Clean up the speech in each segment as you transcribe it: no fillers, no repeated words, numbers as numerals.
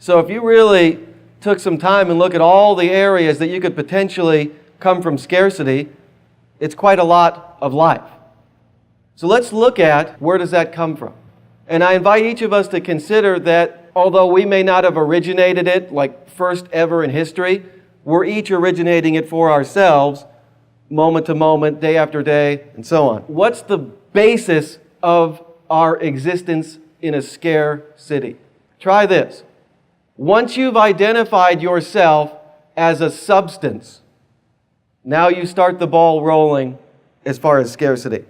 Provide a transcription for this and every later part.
So if you really took some time and look at all the areas that you could potentially come from scarcity, it's quite a lot of life. So let's look at where does that come from. And I invite each of us to consider that although we may not have originated it like first ever in history, we're each originating it for ourselves, moment to moment, day after day, and so on. What's the basis of our existence in a scarcity? Try this. Once you've identified yourself as a substance, now you start the ball rolling as far as scarcity.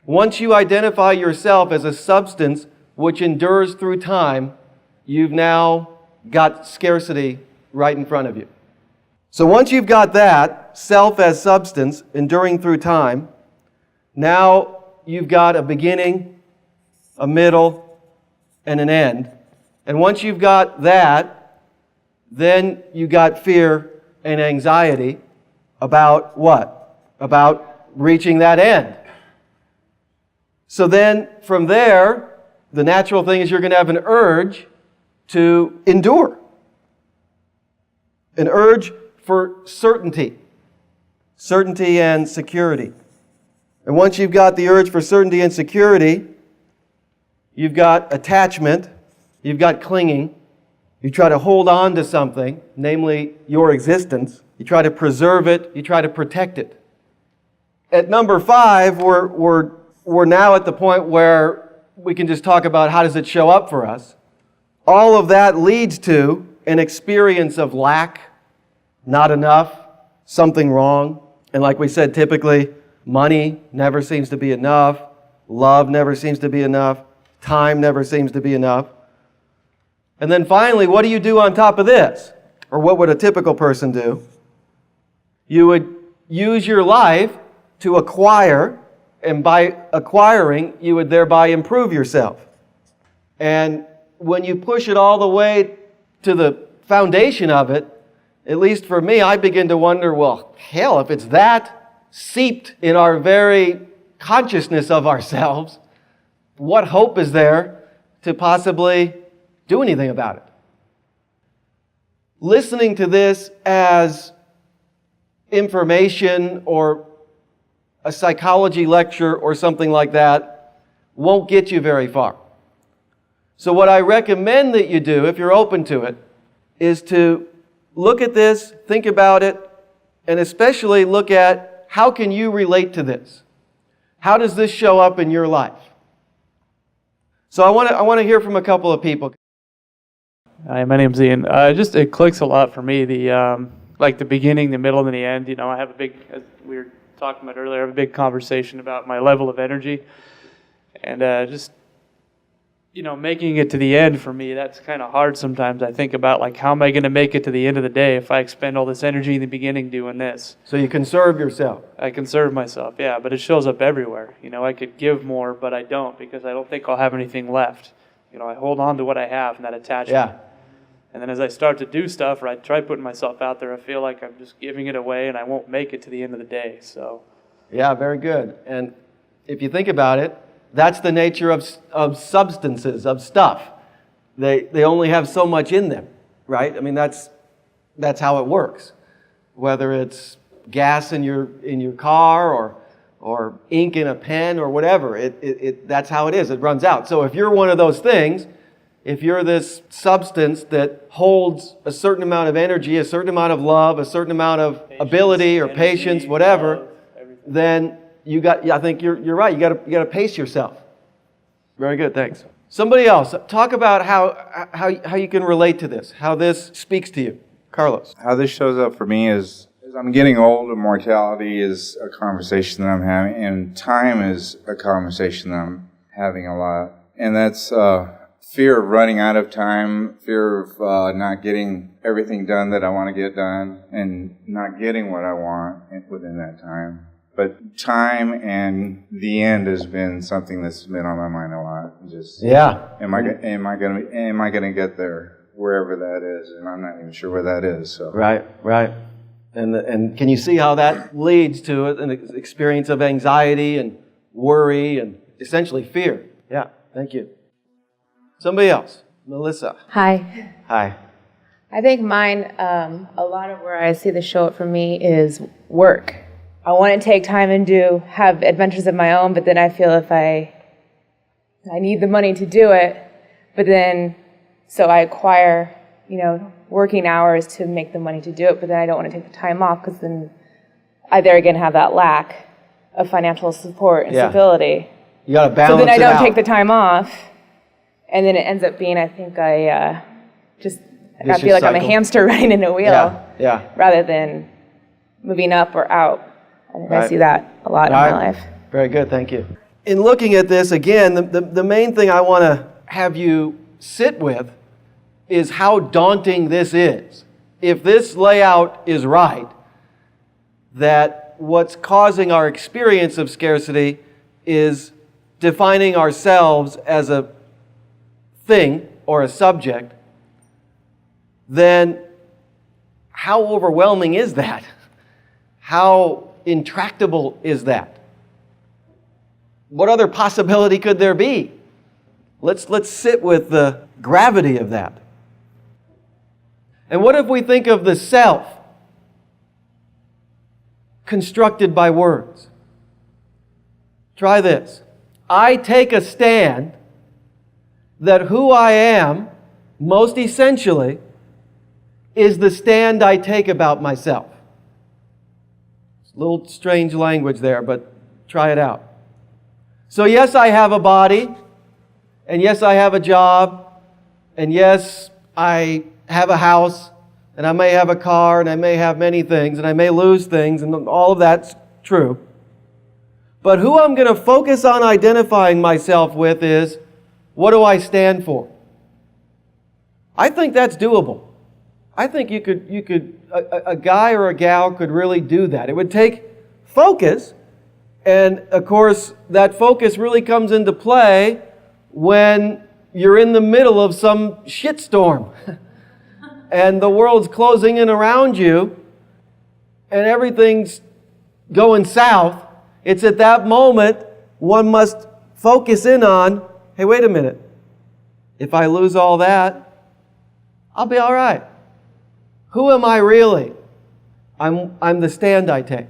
Once you identify yourself as a substance which endures through time, you've now got scarcity right in front of you. So once you've got that, self as substance, enduring through time, now you've got a beginning, a middle, and an end. And once you've got that, then you got fear and anxiety about what? About reaching that end. So then from there, the natural thing is you're going to have an urge to endure. An urge for certainty. Certainty and security. And once you've got the urge for certainty and security, you've got attachment, you've got clinging. You try to hold on to something, namely your existence. You try to preserve it, you try to protect it. At number 5, we're now at the point where we can just talk about how does it show up for us. All of that leads to an experience of lack, not enough, something wrong. And like we said, typically, money never seems to be enough. Love never seems to be enough. Time never seems to be enough. And then finally, what do you do on top of this? Or what would a typical person do? You would use your life to acquire, and by acquiring, you would thereby improve yourself. And when you push it all the way to the foundation of it, at least for me, I begin to wonder, well, hell, if it's that seeped in our very consciousness of ourselves, what hope is there to possibly do anything about it? Listening to this as information or a psychology lecture or something like that won't get you very far. So what I recommend that you do, if you're open to it, is to look at this, think about it, and especially look at how can you relate to this? How does this show up in your life? So I want to hear from a couple of people. Hi, my name's Ian. It clicks a lot for me. Like the beginning, the middle, and the end. You know, I have a big, as we were talking about earlier, I have a big conversation about my level of energy, and making it to the end for me, that's kind of hard sometimes. I think about, like, how am I going to make it to the end of the day if I expend all this energy in the beginning doing this? So you conserve yourself. I conserve myself, yeah, but it shows up everywhere. You know, I could give more, but I don't, because I don't think I'll have anything left. You know, I hold on to what I have and that attachment. Yeah. And then as I start to do stuff, or I try putting myself out there, I feel like I'm just giving it away and I won't make it to the end of the day. So. Yeah, very good. And if you think about it, that's the nature of substances, of stuff. They only have so much in them, right? I mean, that's how it works. Whether it's gas in your car or ink in a pen or whatever, that's how it is. It runs out. So if you're one of those things, if you're this substance that holds a certain amount of energy, a certain amount of love, a certain amount of ability or patience, whatever, love, then I think you're right. You got to pace yourself. Very good, thanks. Somebody else, talk about how you can relate to this, how this speaks to you. Carlos. How this shows up for me is as I'm getting old, and mortality is a conversation that I'm having, and time is a conversation that I'm having a lot. And that's fear of running out of time, fear of not getting everything done that I want to get done, and not getting what I want within that time. But time and the end has been something that's been on my mind a lot. Just am I gonna get there, wherever that is, and I'm not even sure where that is. So right, and can you see how that leads to an experience of anxiety and worry and essentially fear? Yeah, thank you. Somebody else. Melissa. Hi. Hi. I think mine, a lot of where I see this show up for me is work. I want to take time and have adventures of my own, but then I feel if I need the money to do it, but then, so I acquire, working hours to make the money to do it, but then I don't want to take the time off because then I there again have that lack of financial support and stability. You got to balance it out. So then I don't take the time off, and then it ends up being, I think I feel like I'm a hamster running in a wheel rather than moving up or out. I see that a lot in my life. Very good, thank you. In looking at this, again, the main thing I want to have you sit with is how daunting this is. If this layout is right, that what's causing our experience of scarcity is defining ourselves as a thing or a subject, then how overwhelming is that? How intractable is that? What other possibility could there be? Let's sit with the gravity of that. And what if we think of the self constructed by words? Try this. I take a stand that who I am, most essentially, is the stand I take about myself. It's a little strange language there, but try it out. So yes, I have a body, and yes, I have a job, and yes, I have a house, and I may have a car, and I may have many things, and I may lose things, and all of that's true. But who I'm going to focus on identifying myself with is, what do I stand for? I think that's doable. I think a guy or a gal could really do that. It would take focus, and of course, that focus really comes into play when you're in the middle of some shitstorm and the world's closing in around you and everything's going south. It's at that moment one must focus in on, hey, wait a minute. If I lose all that, I'll be all right. Who am I really? I'm the stand I take.